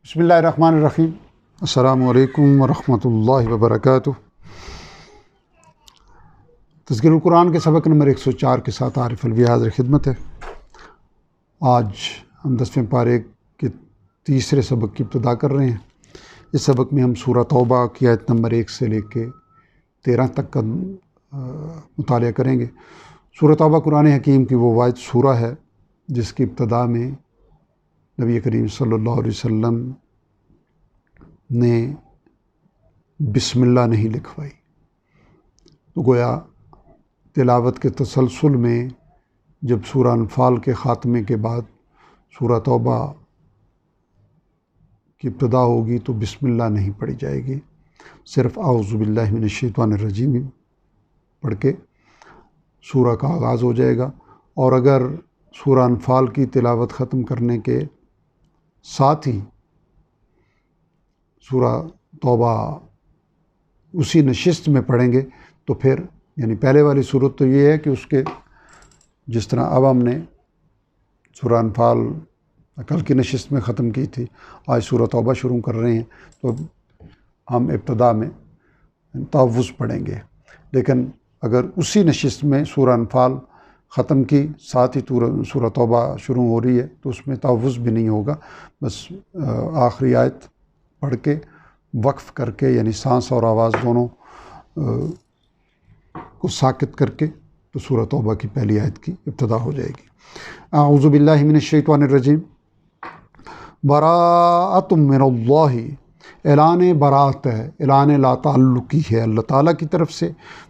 بسم اللہ الرحمن الرحیم۔ السلام علیکم ورحمۃ اللہ وبرکاتہ۔ تذکیر القرآن کے سبق نمبر 104 کے ساتھ عارف الوی حاضر خدمت ہے۔ آج ہم 10ویں پارے کے تیسرے سبق کی ابتدا کر رہے ہیں۔ اس سبق میں ہم سورہ توبہ کی آیت نمبر 1 سے لے کے 13 تک کا مطالعہ کریں گے۔ سورہ توبہ قرآن حکیم کی وہ واحد سورہ ہے جس کی ابتدا میں نبی کریم صلی اللہ علیہ وسلم نے بسم اللہ نہیں لکھوائی، تو گویا تلاوت کے تسلسل میں جب سورہ انفال کے خاتمے کے بعد سورہ توبہ کی ابتدا ہوگی تو بسم اللہ نہیں پڑھی جائے گی، صرف اعوذ باللہ من الشیطان الرجیم پڑھ کے سورہ کا آغاز ہو جائے گا۔ اور اگر سورہ انفال کی تلاوت ختم کرنے کے ساتھ ہی سورہ توبہ اسی نشست میں پڑھیں گے تو پھر یعنی پہلے والی صورت تو یہ ہے کہ اس کے جس طرح اب ہم نے سورہ انفال کل کی نشست میں ختم کی تھی، آج سورہ توبہ شروع کر رہے ہیں تو ہم ابتدا میں تعوذ پڑھیں گے، لیکن اگر اسی نشست میں سورہ انفال ختم کی ساتھ ہی سورہ توبہ شروع ہو رہی ہے تو اس میں تعوذ بھی نہیں ہوگا، بس آخری آیت پڑھ کے وقف کر کے یعنی سانس اور آواز دونوں کو ساکت کر کے تو سورہ توبہ کی پہلی آیت کی ابتدا ہو جائے گی۔ اعوذ باللہ من الشیطان الرجیم۔ براءۃ من اللہ، اعلان برات ہے، اعلان لا تعلقی ہے اللہ تعالیٰ کی طرف سے،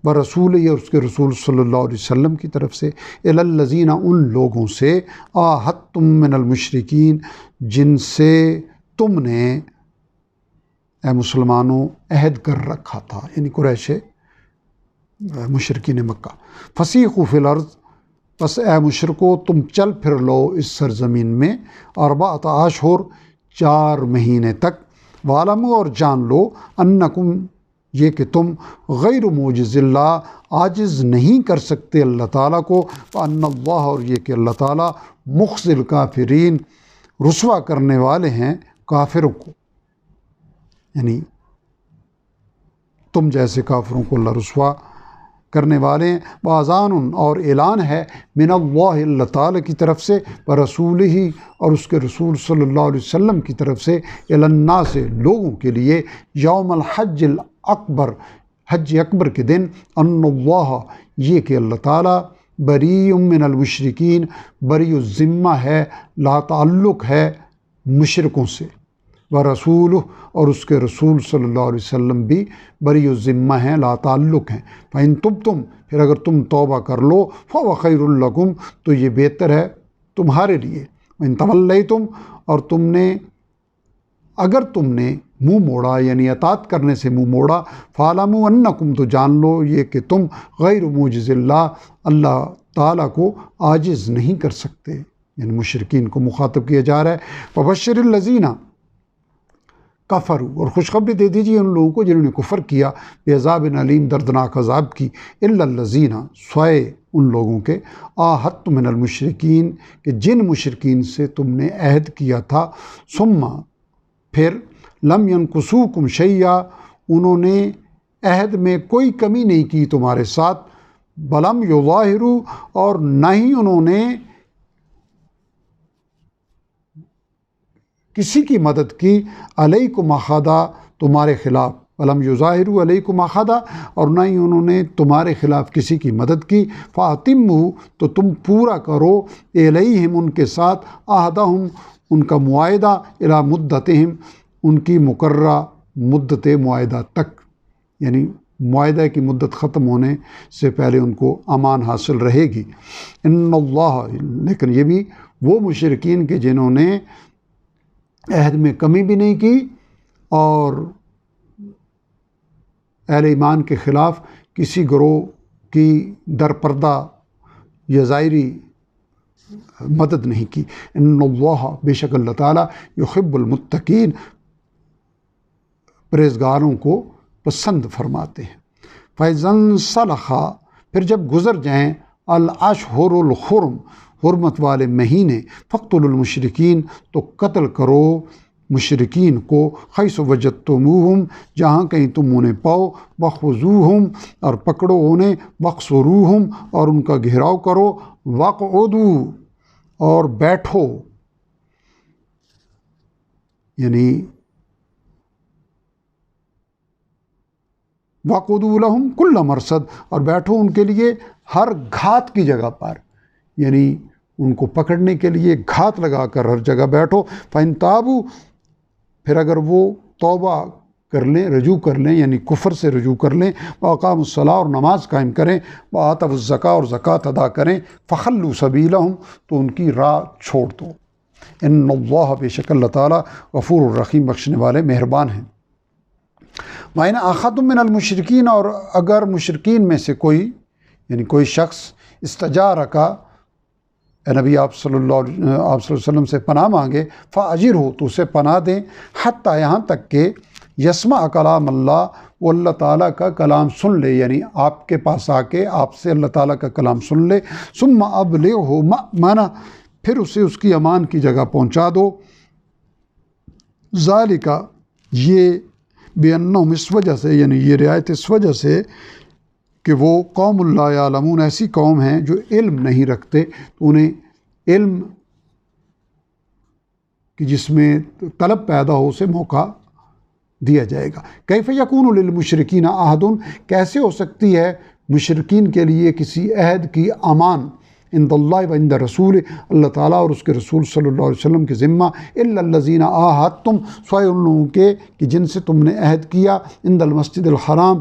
برسول اور اس کے رسول صلی اللہ علیہ وسلم کی طرف سے، الی الذین ان لوگوں سے، عاہدتم من المشرکین جن سے تم نے اے مسلمانوں عہد کر رکھا تھا، یعنی قریش مشرکین مکہ۔ فسیحوا فی الارض، پس اے مشرکو تم چل پھر لو اس سرزمین میں، اربعۃ اشہر 4 مہینے تک، وعلموا اور جان لو انکم یہ کہ تم غیر معجز اللہ عاجز نہیں کر سکتے اللہ تعالیٰ کو، وان اللہ اور یہ کہ اللہ تعالیٰ مخزی الکافرین رسوا کرنے والے ہیں کافروں کو، یعنی تم جیسے کافروں کو اللہ رسوا کرنے والے ہیں۔ واذان اور اعلان ہے من اللہ اللہ تعالیٰ کی طرف سے، برسول ہی اور اس کے رسول صلی اللہ علیہ وسلم کی طرف سے، الی الناس لوگوں کے لیے، یوم الحج الاکبر حج اکبر کے دن، ان اللہ یہ کہ اللہ تعالیٰ بری من المشرکین بری الذمہ ہے، لا تعلق ہے مشرکوں سے، ورسولہ اور اس کے رسول صلی اللہ علیہ وسلم بھی بری الذمہ ہیں، لا تعلق ہیں۔ فإن تبتم پھر اگر تم توبہ کر لو، فهو خیر لکم تو یہ بہتر ہے تمہارے لیے، وإن تولیتم اور اگر تم نے منہ موڑا یعنی اطاعت کرنے سے منہ موڑا، فاعلموا انکم تو جان لو یہ کہ تم غیر معجز اللہ تعالیٰ کو عاجز نہیں کر سکتے، یعنی مشرکین کو مخاطب کیا جا رہا ہے۔ وبشر الذین کفروا اور خوشخبری دے دیجیے ان لوگوں کو جنہوں نے کفر کیا، بعذاب علیم دردناک عذاب کی، الا الذین سوائے ان لوگوں کے، عاہدتم من المشرکین کہ جن مشرکین سے تم نے عہد کیا تھا، ثم پھر لم ینقصوکم شیئا انہوں نے عہد میں کوئی کمی نہیں کی تمہارے ساتھ، ولم یظاہروا اور نہ ہی انہوں نے کسی کی مدد کی، علیکم احدا تمہارے خلاف، ولم یظاہروا علیکم احدا اور نہ ہی انہوں نے تمہارے خلاف کسی کی مدد کی، فاتموا تو تم پورا کرو، الیہم ان کے ساتھ، عہدہم ان کا معاہدہ، الی مدتہم ان کی مقررہ مدت معاہدہ تک، یعنی معاہدہ کی مدت ختم ہونے سے پہلے ان کو امان حاصل رہے گی۔ ان اللہ لیکن یہ بھی وہ مشرکین کے جنہوں نے عہد میں کمی بھی نہیں کی اور اہل ایمان کے خلاف کسی گروہ کی در پردہ یا ظاہری مدد نہیں کی۔ ان اللہ بے شک اللہ تعالیٰ یحب المتقین پرہیزگاروں کو پسند فرماتے ہیں۔ فَإِذَا انْسَلَخَ پھر جب گزر جائیں الاشہر الحرم حرمت والے مہینے، فَاقْتُلُوا الْمُشْرِكِينَ تو قتل کرو مشرکین کو حیث وجدتموہم جہاں کہیں تم انہیں پاؤ، وخذوہم اور پکڑو انہیں، وقصروہم اور ان کا گھیراؤ کرو، وقعدوا اور بیٹھو، یعنی وقعدوا لہم کل مرصد اور بیٹھو ان کے لیے ہر گھات کی جگہ پر، یعنی ان کو پکڑنے کے لیے گھات لگا کر ہر جگہ بیٹھو۔ فَإِن تابوا پھر اگر وہ توبہ کر لیں، رجوع کر لیں، یعنی کفر سے رجوع کر لیں، وَأَقَامُوا الصَّلَاةَ اور نماز قائم کریں، وَآتَوُا الزَّکاۃَ اور زکوٰۃ ادا کریں، فَخَلُّوا سَبِیلَہُم تو ان کی راہ چھوڑ دو۔ ان اللہ بے شک اللہ تعالیٰ غفور الرحیم بخشنے والے مہربان ہیں۔ وَإِنْ أَخَذْتُم مِّنَ الْمُشْرِكِينَ اور اگر مشرکین میں سے کوئی، یعنی کوئی شخص استجارک اے نبی آپ صلی اللہ علیہ وسلم سے پناہ مانگے، فَأَجِرْهُ تو اسے پناہ دیں، حتیٰ یہاں تک کہ یسمع کلام اللہ وہ اللہ تعالیٰ کا کلام سن لے، یعنی آپ کے پاس آ کے آپ سے اللہ تعالیٰ کا کلام سن لے، ثم ابلغہ مأمنہ پھر اسے اس کی امان کی جگہ پہنچا دو، ذالک یہ بأنہم اس وجہ سے، یعنی یہ رعایت اس وجہ سے کہ وہ قوم لا یعلمون ایسی قوم ہیں جو علم نہیں رکھتے، تو انہیں علم کہ جس میں طلب پیدا ہو اسے موقع دیا جائے گا۔ کیف یکون للمشرکین عہد کیسے ہو سکتی ہے مشرکین کے لیے کسی عہد کی امان عند اللہ و عند رسول اللہ تعالیٰ اور اس کے رسول صلی اللہ علیہ وسلم کے ذمہ، الا الذین عاہدتم سوائے ان لوگوں کے کہ جن سے تم نے عہد کیا، عند المسجد الحرام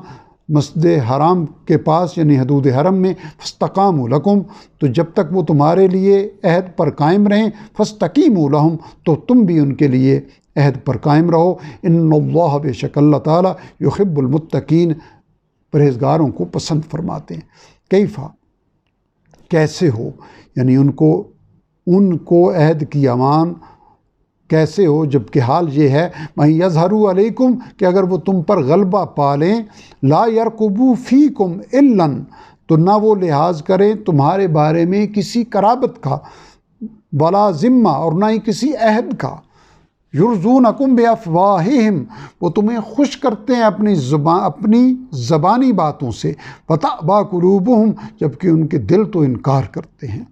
مسجد حرام کے پاس، یعنی حدود حرم میں، فاستقاموا لکم تو جب تک وہ تمہارے لیے عہد پر قائم رہیں، فاستقیموا لہم تو تم بھی ان کے لیے عہد پر قائم رہو، ان اللہ بے شک اللہ تعالیٰ یحب المتقین پرہیزگاروں کو پسند فرماتے ہیں۔ کیفا کیسے ہو، یعنی ان کو عہد کی امان کیسے ہو، جب کہ حال یہ ہے وَإِن يَظْهَرُوا عَلَيْكُمْ کہ اگر وہ تم پر غلبہ پالیں، لا يَرْقُبُوا فِيكُمْ إِلًّا تو نہ وہ لحاظ کریں تمہارے بارے میں کسی قرابت کا، ولا ذمہ اور نہ ہی کسی عہد کا، یرضونکم بافواہہم وہ تمہیں خوش کرتے ہیں اپنی زبانی باتوں سے، وتأبی قلوبہم جبکہ ان کے دل تو انکار کرتے ہیں،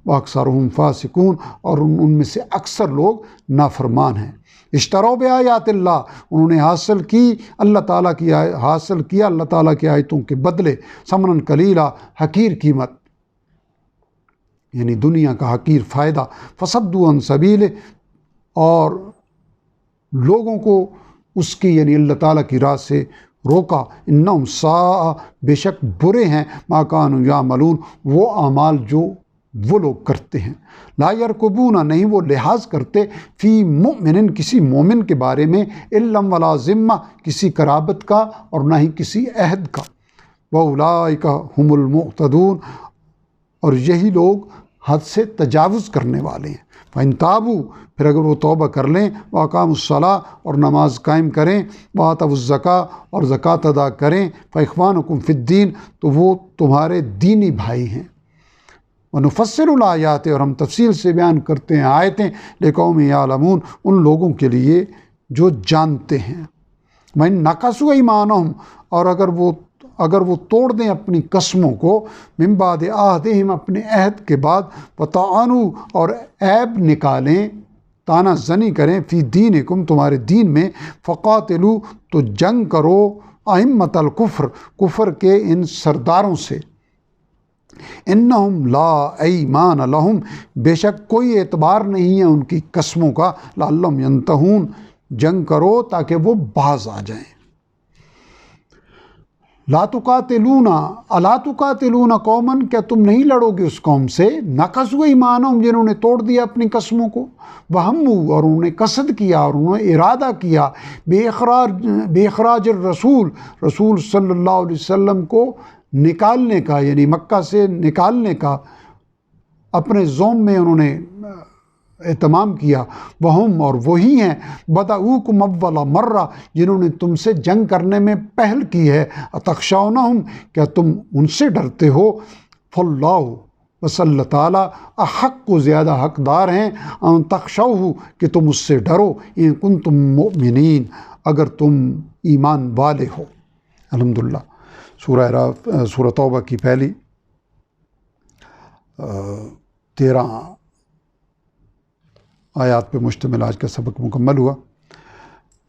واکثرہم فاسقون اور ان میں سے اکثر لوگ نافرمان ہیں۔ اشتروا بآیات اللہ انہوں نے حاصل کیا اللہ تعالیٰ کی آیتوں کے بدلے ثمنا قلیلا حقیر قیمت، یعنی دنیا کا حقیر فائدہ، فصدوا عن سبیلہ اور لوگوں کو اس کی یعنی اللہ تعالیٰ کی راہ سے روکا، انہم ساء بے شک برے ہیں ما کانوا یعملون وہ اعمال جو وہ لوگ کرتے ہیں، لا یرقبون نہیں وہ لحاظ کرتے فی مؤمن کسی مومن کے بارے میں، الا ولا ذمہ کسی قرابت کا اور نہ ہی کسی عہد کا، واولئک هم المعتدون اور یہی لوگ حد سے تجاوز کرنے والے ہیں۔ فَإِن تابوا پھر اگر وہ توبہ کر لیں، وَأَقَامُوا الصَّلَاةَ اور نماز قائم کریں، وَآتَوُا الزَّکاۃَ اور زکوٰۃ ادا کریں، فَإِخْوَانُکُمْ فِی الدین تو وہ تمہارے دینی بھائی ہیں، وَنُفَصِّلُ الْآیَاتِ اور ہم تفصیل سے بیان کرتے ہیں آیتیں، لِقَوْمٍ یعلمون ان لوگوں کے لیے جو جانتے ہیں۔ وَإِن نَقَصُوا أَیْمَانَہُم اور اگر وہ توڑ دیں اپنی قسموں کو، من بعد عہدہم اپنے عہد کے بعد، وطعنوا اور عیب نکالیں، طعنہ زنی کریں، فی دینکم تمہارے دین میں، فقاتلوا تو جنگ کرو، ائمۃ الکفر کفر کے ان سرداروں سے، انہم لا ایمان لہم بے شک کوئی اعتبار نہیں ہے ان کی قسموں کا، لعلہم ینتہون جنگ کرو تاکہ وہ باز آ جائیں۔ لا تقاتلون قوما کیا تم نہیں لڑو گے اس قوم سے، نقضوا ایمانہم جنہوں نے توڑ دیا اپنی قسموں کو، وہموا اور انہوں نے قصد کیا اور انہوں نے ارادہ کیا، بے اخراج الرسول رسول صلی اللہ علیہ وسلم کو نکالنے کا، یعنی مکہ سے نکالنے کا اپنے زوم میں انہوں نے اہتمام کیا، وہم اور وہی ہیں بدؤکم اول مرہ جنہوں نے تم سے جنگ کرنے میں پہل کی ہے، اتخشونہم کیا تم ان سے ڈرتے ہو، فاللہ بس اللہ تعالیٰ احق کو زیادہ حقدار ہیں ان تخشوہ کہ تم اس سے ڈرو ان کنتم مؤمنین اگر تم ایمان والے ہو۔ الحمدللہ سورہ توبہ کی پہلی 13 آیات پہ مشتمل آج کا سبق مکمل ہوا۔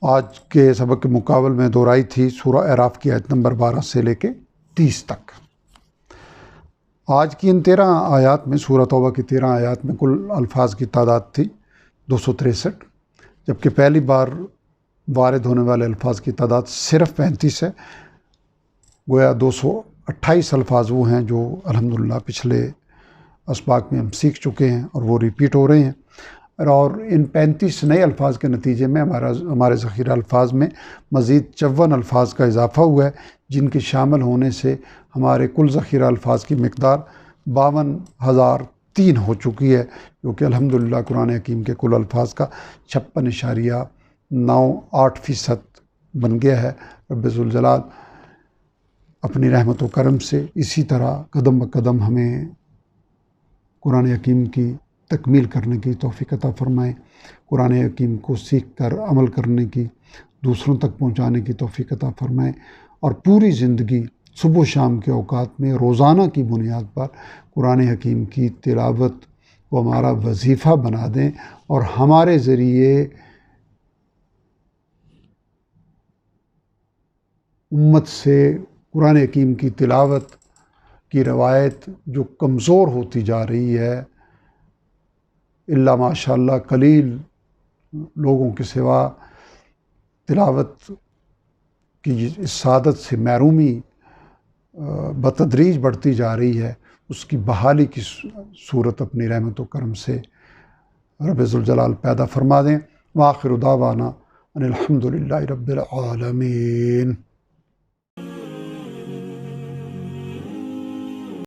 آج کے سبق کے مقابل میں دہرائی تھی سورہ اعراف کی آیت نمبر 12 سے لے کے 30 تک۔ آج کی ان 13 آیات میں سورہ توبہ کی 13 آیات میں کل الفاظ کی تعداد تھی 263، جبکہ پہلی بار وارد ہونے والے الفاظ کی تعداد صرف 35 ہے۔ گویا 228 الفاظ وہ ہیں جو الحمدللہ پچھلے اسباق میں ہم سیکھ چکے ہیں اور وہ ریپیٹ ہو رہے ہیں، اور ان 35 نئے الفاظ کے نتیجے میں ہمارے ذخیرہ الفاظ میں مزید 54 الفاظ کا اضافہ ہوا ہے، جن کے شامل ہونے سے ہمارے کل ذخیرہ الفاظ کی مقدار 52,003 ہو چکی ہے، جو کہ الحمدللہ قرآن حکیم کے کل الفاظ کا 56.98% بن گیا ہے۔ رب ذوالجلال اپنی رحمت و کرم سے اسی طرح قدم بقدم ہمیں قرآن حکیم کی تکمیل کرنے کی توفیق عطا فرمائے، قرآن حکیم کو سیکھ کر عمل کرنے کی، دوسروں تک پہنچانے کی توفیق عطا فرمائے، اور پوری زندگی صبح و شام کے اوقات میں روزانہ کی بنیاد پر قرآن حکیم کی تلاوت کو ہمارا وظیفہ بنا دیں، اور ہمارے ذریعے امت سے قرآن حکیم کی تلاوت کی روایت جو کمزور ہوتی جا رہی ہے، اللہ ماشاء اللہ قلیل لوگوں کے سوا تلاوت کی اس سعادت سے محرومی بتدریج بڑھتی جا رہی ہے، اس کی بحالی کی صورت اپنی رحمت و کرم سے رب ذوالجلال پیدا فرما دیں۔ وآخر دعوانا ان الحمد للہ رب العالمین۔